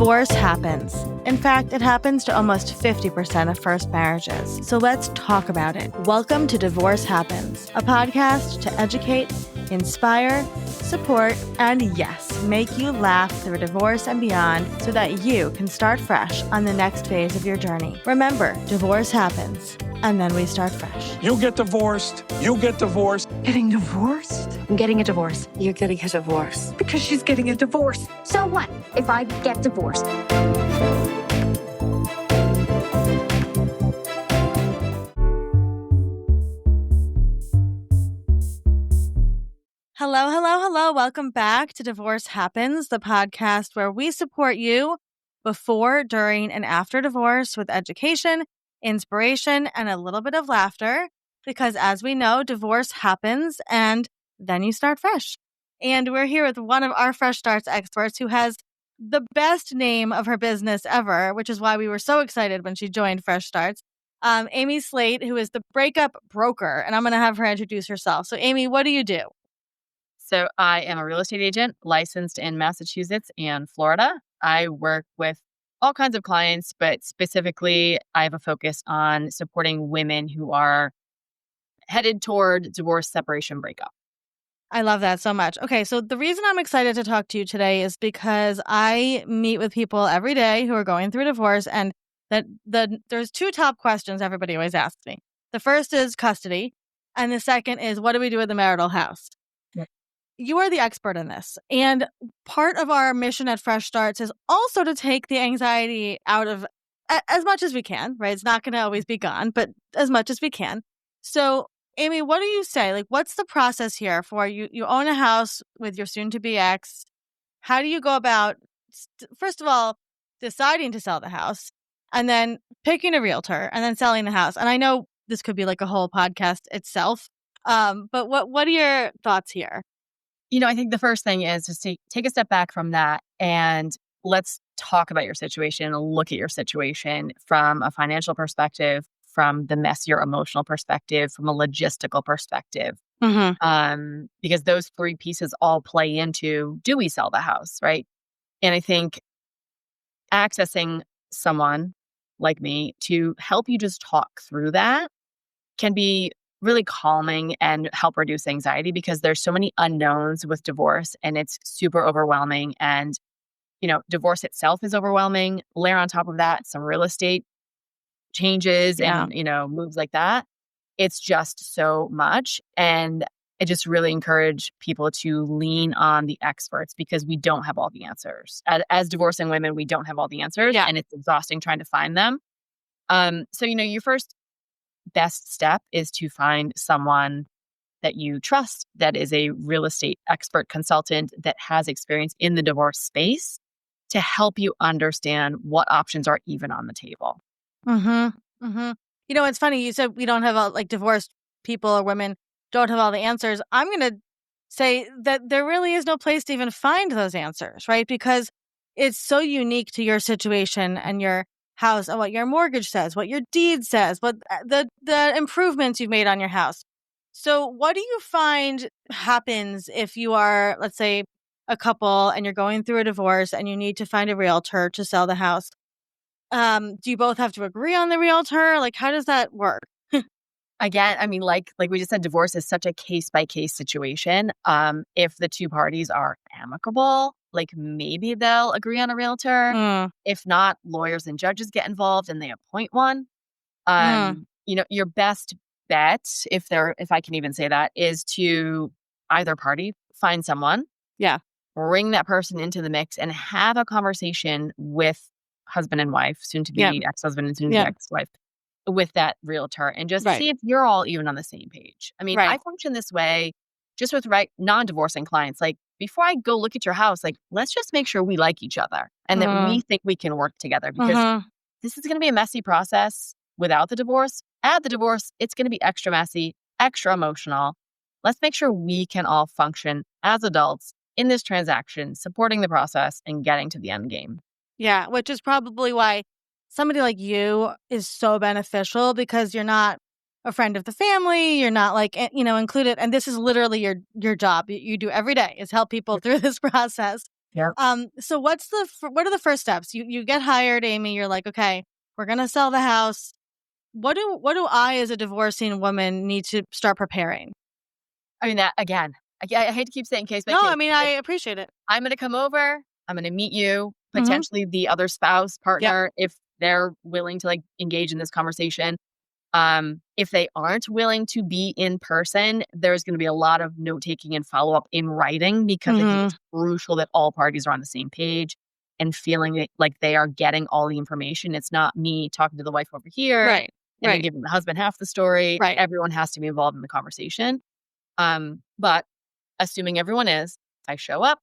Divorce happens. In fact, it happens to almost 50% of first marriages. So let's talk about it. Welcome to Divorce Happens, a podcast to educate, inspire, support, and yes, make you laugh through divorce and beyond so that you can start fresh on the next phase of your journey. Remember, divorce happens, and then we start fresh. You get divorced. You get divorced. Getting divorced? I'm getting a divorce. You're getting a divorce. Because she's getting a divorce. So what if I get divorced? Hello, hello, hello. Welcome back to Divorce Happens, the podcast where we support you before, during, and after divorce with education, inspiration, and a little bit of laughter. Because as we know, divorce happens and then you start fresh. And we're here with one of our Fresh Starts experts who has the best name of her business ever, which is why we were so excited when she joined Fresh Starts. Amy Slate, who is the Breakup Broker. And I'm going to have her introduce herself. So Amy, what do you do? So I am a real estate agent licensed in Massachusetts and Florida. I work with all kinds of clients, but specifically I have a focus on supporting women who are headed toward divorce, separation, breakup. I love that so much. Okay, so the reason I'm excited to talk to you today is because I meet with people every day who are going through divorce, and there's two top questions everybody always asks me. The first is custody, and the second is what do we do with the marital house? You are the expert in this. And part of our mission at Fresh Starts is also to take the anxiety out of as much as we can, right? It's not going to always be gone, but as much as we can. So, Amy, what do you say? Like, what's the process here for you? You own a house with your soon-to-be ex. How do you go about, first of all, deciding to sell the house and then picking a realtor and then selling the house? And I know this could be like a whole podcast itself, but what are your thoughts here? I think the first thing is to take a step back from that and let's talk about your situation, look at your situation from a financial perspective, from the messier emotional perspective, from a logistical perspective. Mm-hmm. Because those three pieces all play into, do we sell the house, right? And I think accessing someone like me to help you just talk through that can be really calming and help reduce anxiety because there's so many unknowns with divorce and it's super overwhelming. And, divorce itself is overwhelming. Layer on top of that some real estate changes and, moves like that. It's just so much. And I just really encourage people to lean on the experts because we don't have all the answers. As divorcing women, we don't have all the answers and it's exhausting trying to find them. So, your first best step is to find someone that you trust that is a real estate expert consultant that has experience in the divorce space to help you understand what options are even on the table. Mm-hmm. Mm-hmm. It's funny. You said we don't have all, divorced people or women don't have all the answers. I'm going to say that there really is no place to even find those answers, right? Because it's so unique to your situation and your house and what your mortgage says, what your deed says, what the improvements you've made on your house. So what do you find happens if you are, let's say, a couple and you're going through a divorce and you need to find a realtor to sell the house? Do you both have to agree on the realtor? How does that work? Again, I mean, like we just said, divorce is such a case-by-case situation. If the two parties are amicable, maybe they'll agree on a realtor. If not, lawyers and judges get involved and they appoint one. Your best bet, if I can even say that, is to either party find someone. Yeah. Bring that person into the mix and have a conversation with husband and wife, soon to be ex-husband and soon to be ex-wife, with that realtor and just see if you're all even on the same page. I mean, I function this way just with non-divorcing clients. Before I go look at your house, let's just make sure we like each other and that we think we can work together because this is going to be a messy process without the divorce. Add the divorce, it's going to be extra messy, extra emotional. Let's make sure we can all function as adults in this transaction, supporting the process and getting to the end game. Yeah, which is probably why somebody like you is so beneficial because you're not a friend of the family. You're not included. And this is literally your job. You do every day is help people through this process. Yeah. So what are the first steps? You get hired, Amy. You're like, okay, we're gonna sell the house. What do I, as a divorcing woman, need to start preparing? I mean, that again, I hate to keep saying case by No, case. I mean, I appreciate it. I'm going to come over. I'm going to meet you, Mhm. potentially the other spouse, Yep. partner, if they're willing to like engage in this conversation. If they aren't willing to be in person, there's going to be a lot of note taking and follow up in writing because I think Mhm. it's crucial that all parties are on the same page and feeling like they are getting all the information. It's not me talking to the wife over here Right. and then Right. giving the husband half the story. Right. Everyone has to be involved in the conversation. But assuming everyone is, I show up,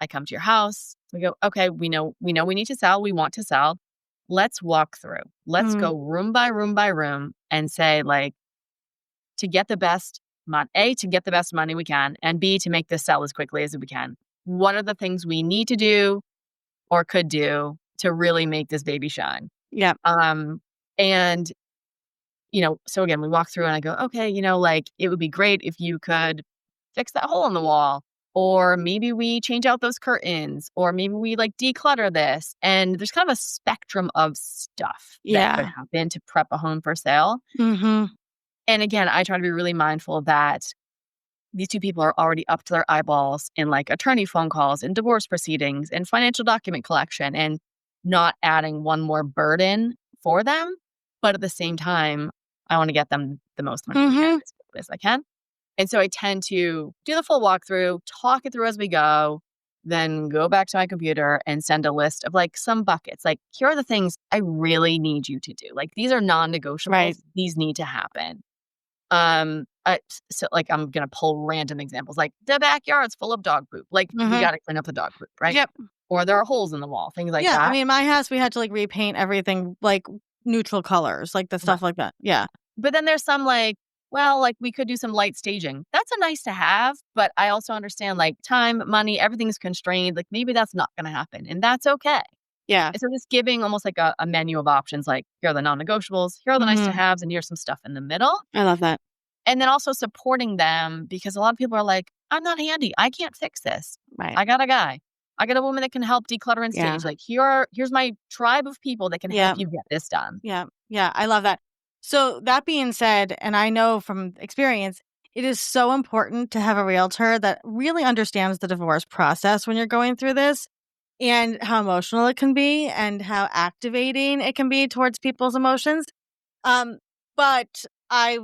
I come to your house, we go, okay, we need to sell, we want to sell. Let's walk through. Let's Mm. go room by room by room and say, like, to get the best to get the best money we can, and B, to make this sell as quickly as we can. What are the things we need to do or could do to really make this baby shine? Yep. And so again, we walk through and I go, okay, like it would be great if you could fix that hole in the wall. Or maybe we change out those curtains, or maybe we like declutter this. And there's kind of a spectrum of stuff that could Yeah. happen to prep a home for sale. Mhm. And again, I try to be really mindful that these two people are already up to their eyeballs in like attorney phone calls and divorce proceedings and financial document collection, and not adding one more burden for them. But at the same time, I want to get them the most money we can Mhm. as quickly as I can. And so I tend to do the full walkthrough, talk it through as we go, then go back to my computer and send a list of like some buckets. Like, here are the things I really need you to do. Like, these are non-negotiables. Right. These need to happen. So like I'm gonna pull random examples. Like the backyard's full of dog poop. Like we Mhm. got to clean up the dog poop, right? Yep. Or there are holes in the wall, things like Yeah. I that. mean, my house, we had to like repaint everything like neutral colors, like the Right. stuff like that. Yeah. But then there's some like, well, like we could do some light staging. That's a nice to have, but I also understand like time, money, everything's constrained. Like maybe that's not going to happen, and that's okay. Yeah. And so just giving almost like a menu of options, like here are the non-negotiables, here are the nice to Mhm. haves, and here's some stuff in the middle. I love that. And then also supporting them, because a lot of people are like, I'm not handy. I can't fix this. Right. I got a guy. I got a woman that can help declutter and Yeah. stage. Like here's my tribe of people that can Yeah. help you get this done. Yeah. Yeah. I love that. So that being said, and I know from experience, it is so important to have a realtor that really understands the divorce process when you're going through this, and how emotional it can be and how activating it can be towards people's emotions. But I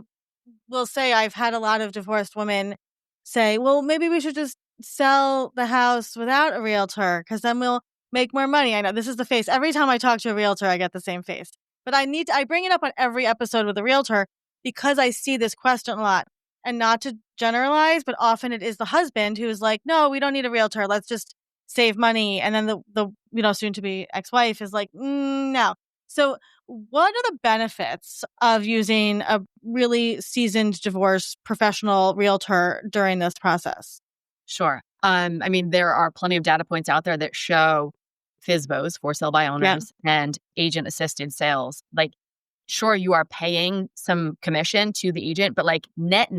will say I've had a lot of divorced women say, well, maybe we should just sell the house without a realtor because then we'll make more money. I know this is the face. Every time I talk to a realtor, I get the same face. But I bring it up on every episode with a realtor because I see this question a lot. And not to generalize, but often it is the husband who is like, no, we don't need a realtor. Let's just save money. And then the soon to be ex-wife is like, no. So what are the benefits of using a really seasoned divorce professional realtor during this process? Sure. I mean, there are plenty of data points out there that show FSBOs, for sale by Yeah. owners, and agent assisted sales. Like, sure, you are paying some commission to the agent, but like net,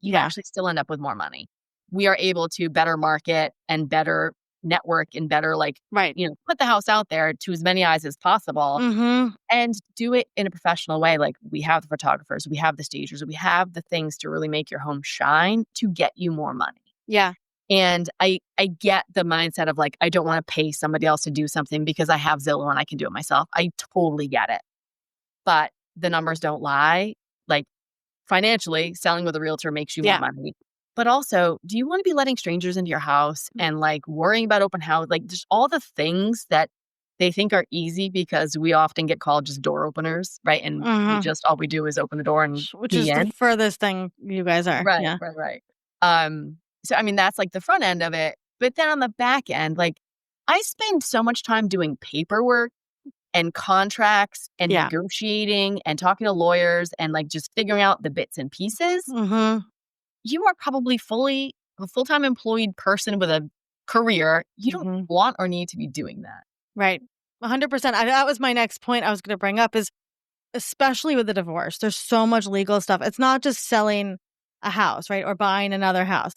you Yeah. actually still end up with more money. We are able to better market and better network and better like, Right. put the house out there to as many eyes as possible. Mm-hmm. And do it in a professional way. Like, we have the photographers, we have the stagers, we have the things to really make your home shine to get you more money. Yeah. And I get the mindset of like, I don't want to pay somebody else to do something because I have Zillow and I can do it myself. I totally get it. But the numbers don't lie. Like, financially, selling with a realtor makes you Yeah. more money. But also, do you want to be letting strangers into your house and like worrying about open house? Like, just all the things that they think are easy, because we often get called just door openers, right? And Mhm. all we do is open the door and Which be is the in. furthest thing you guys are. Right, Yeah. right, right. So I mean, that's like the front end of it. But then on the back end, like, I spend so much time doing paperwork and contracts and Yeah. negotiating and talking to lawyers and like just figuring out the bits and pieces. Mm-hmm. You are probably a full-time employed person with a career. You don't Mhm. want or need to be doing that. Right. 100%. That was my next point I was going to bring up is, especially with the divorce, there's so much legal stuff. It's not just selling a house, right? Or buying another house.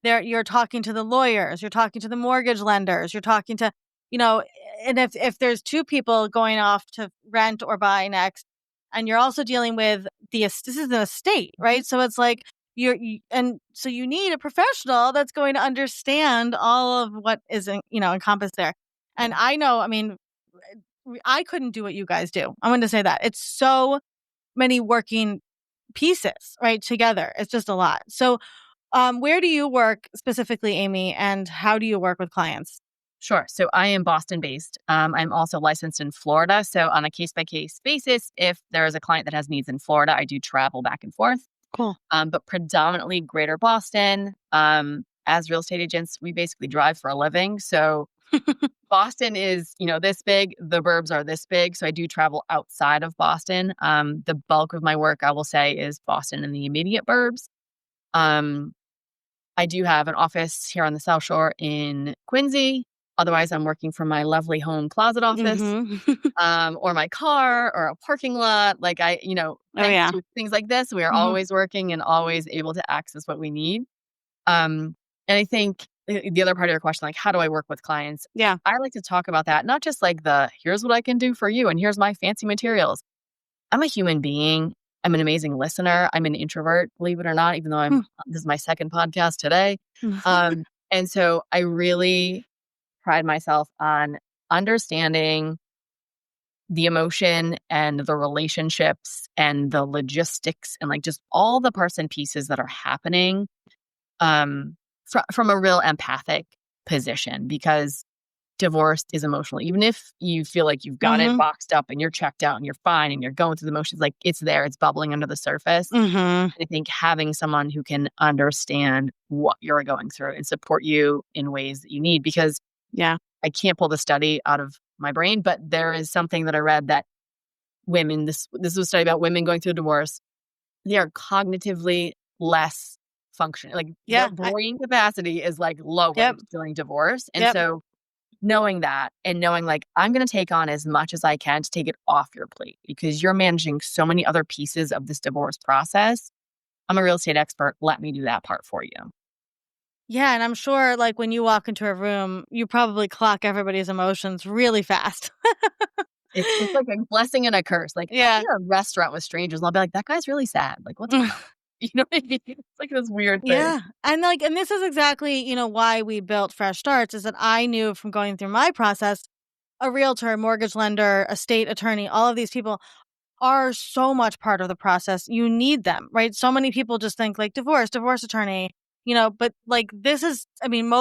you're talking to the lawyers, you're talking to the mortgage lenders, you're talking to, you know, and if there's two people going off to rent or buy next, and you're also dealing with this is an estate, right? So it's like and so you need a professional that's going to understand all of what is, encompassed there. And I know, I mean, I couldn't do what you guys do. I'm going to say that. It's so many working pieces, right, together. It's just a lot. So, where do you work specifically, Amy, and how do you work with clients? Sure. So I am Boston based. I'm also licensed in Florida. So on a case by case basis, if there is a client that has needs in Florida, I do travel back and forth. Cool. But predominantly greater Boston. As real estate agents, we basically drive for a living. So Boston is, this big. The burbs are this big. So I do travel outside of Boston. The bulk of my work, I will say, is Boston and the immediate burbs. I do have an office here on the South Shore in Quincy. Otherwise, I'm working from my lovely home closet office, or my car or a parking lot. Like thanks to things like this, we are always working and always able to access what we need. And I think the other part of your question, like, how do I work with clients? Yeah. I like to talk about that, not just like here's what I can do for you and here's my fancy materials. I'm a human being. I'm an amazing listener. I'm an introvert, believe it or not, even though this is my second podcast today. And so I really pride myself on understanding the emotion and the relationships and the logistics and like just all the parts and pieces that are happening from a real empathic position, because divorce is emotional. Even if you feel like you've got it boxed up and you're checked out and you're fine and you're going through the motions, like it's there, it's bubbling under the surface. I think having someone who can understand what you're going through and support you in ways that you need, because I can't pull the study out of my brain, but there is something that I read that women, this was a study about women going through a divorce, they are cognitively less functioning. Like their brain capacity is like lower during divorce. And so knowing that and knowing like, I'm going to take on as much as I can to take it off your plate because you're managing so many other pieces of this divorce process. I'm a real estate expert. Let me do that part for you. Yeah. And I'm sure like when you walk into a room, you probably clock everybody's emotions really fast. It's like a blessing and a curse. Like, I'll be at a restaurant with strangers and I'll be like, that guy's really sad. Like, what's going on? You know what I mean? It's like this weird thing. Yeah. And this is exactly, why we built Fresh Starts, is that I knew from going through my process, a realtor, mortgage lender, estate attorney, all of these people are so much part of the process. You need them, right? So many people just think like divorce attorney, but like this is, I mean,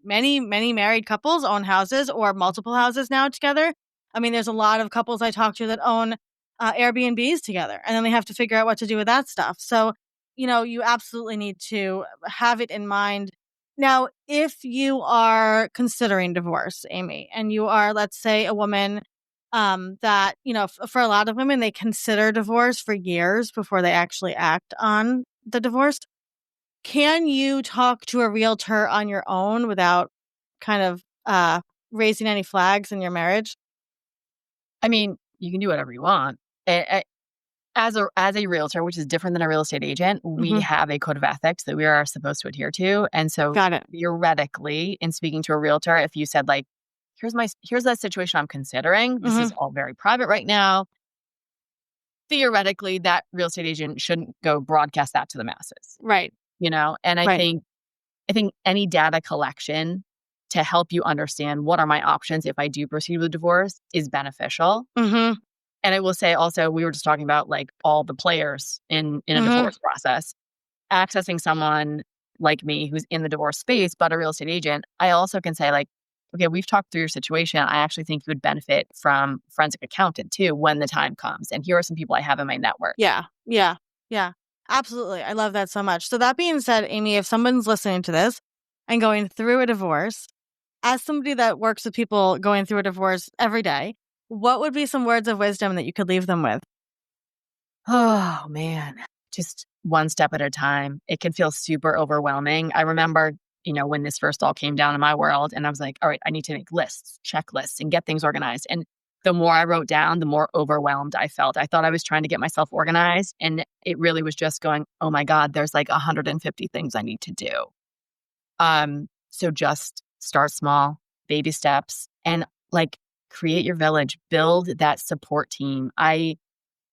many married couples own houses or multiple houses now together. I mean, there's a lot of couples I talk to that own Airbnbs together, and then they have to figure out what to do with that stuff. So, you absolutely need to have it in mind. Now, if you are considering divorce, Amy, and you are, let's say, a woman that, for a lot of women, they consider divorce for years before they actually act on the divorce. Can you talk to a realtor on your own without kind of raising any flags in your marriage? I mean, you can do whatever you want. As a realtor, which is different than a real estate agent, we have a code of ethics that we are supposed to adhere to. And so theoretically, in speaking to a realtor, if you said like, here's the situation I'm considering, this is all very private right now. Theoretically, that real estate agent shouldn't go broadcast that to the masses. Right. And I think any data collection to help you understand what are my options if I do proceed with divorce is beneficial. And I will say also, we were just talking about like all the players in a divorce process. Accessing someone like me who's in the divorce space, but a real estate agent, I also can say like, okay, we've talked through your situation. I actually think you would benefit from forensic accountant too when the time comes. And here are some people I have in my network. Yeah. Absolutely. I love that so much. So that being said, Amy, if someone's listening to this and going through a divorce, as somebody that works with people going through a divorce every day, what would be some words of wisdom that you could leave them with? Oh, man. Just one step at a time. It can feel super overwhelming. I remember, when this first all came down in my world and I was like, all right, I need to make lists, checklists, and get things organized. And the more I wrote down, the more overwhelmed I felt. I thought I was trying to get myself organized. And it really was just going, oh my God, there's like 150 things I need to do. So just start small, baby steps, and like create your village, build that support team. I'm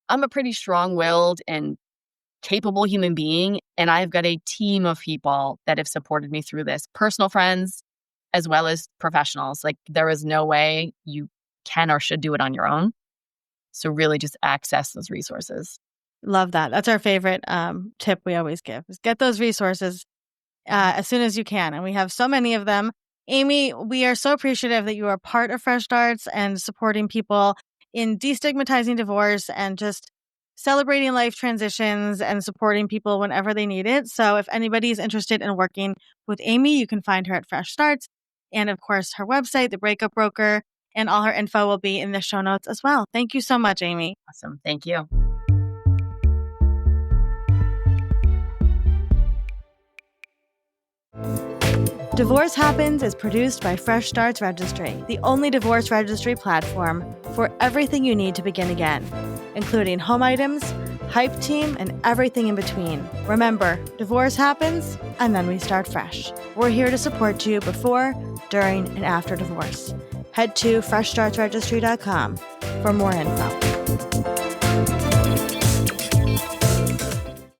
a pretty strong-willed and capable human being, and I've got a team of people that have supported me through this, personal friends as well as professionals. Like there is no way you can or should do it on your own. So really just access those resources. Love that. That's our favorite tip we always give is get those resources as soon as you can. And we have so many of them. Amy, we are so appreciative that you are part of Fresh Starts and supporting people in destigmatizing divorce and just celebrating life transitions and supporting people whenever they need it. So if anybody is interested in working with Amy, you can find her at Fresh Starts. And of course, her website, the Breakup Broker, and all her info will be in the show notes as well. Thank you so much, Amy. Awesome. Thank you. Divorce Happens is produced by Fresh Starts Registry, the only divorce registry platform for everything you need to begin again, including home items, hype team, and everything in between. Remember, divorce happens, and then we start fresh. We're here to support you before, during, and after divorce. Head to freshstartsregistry.com for more info.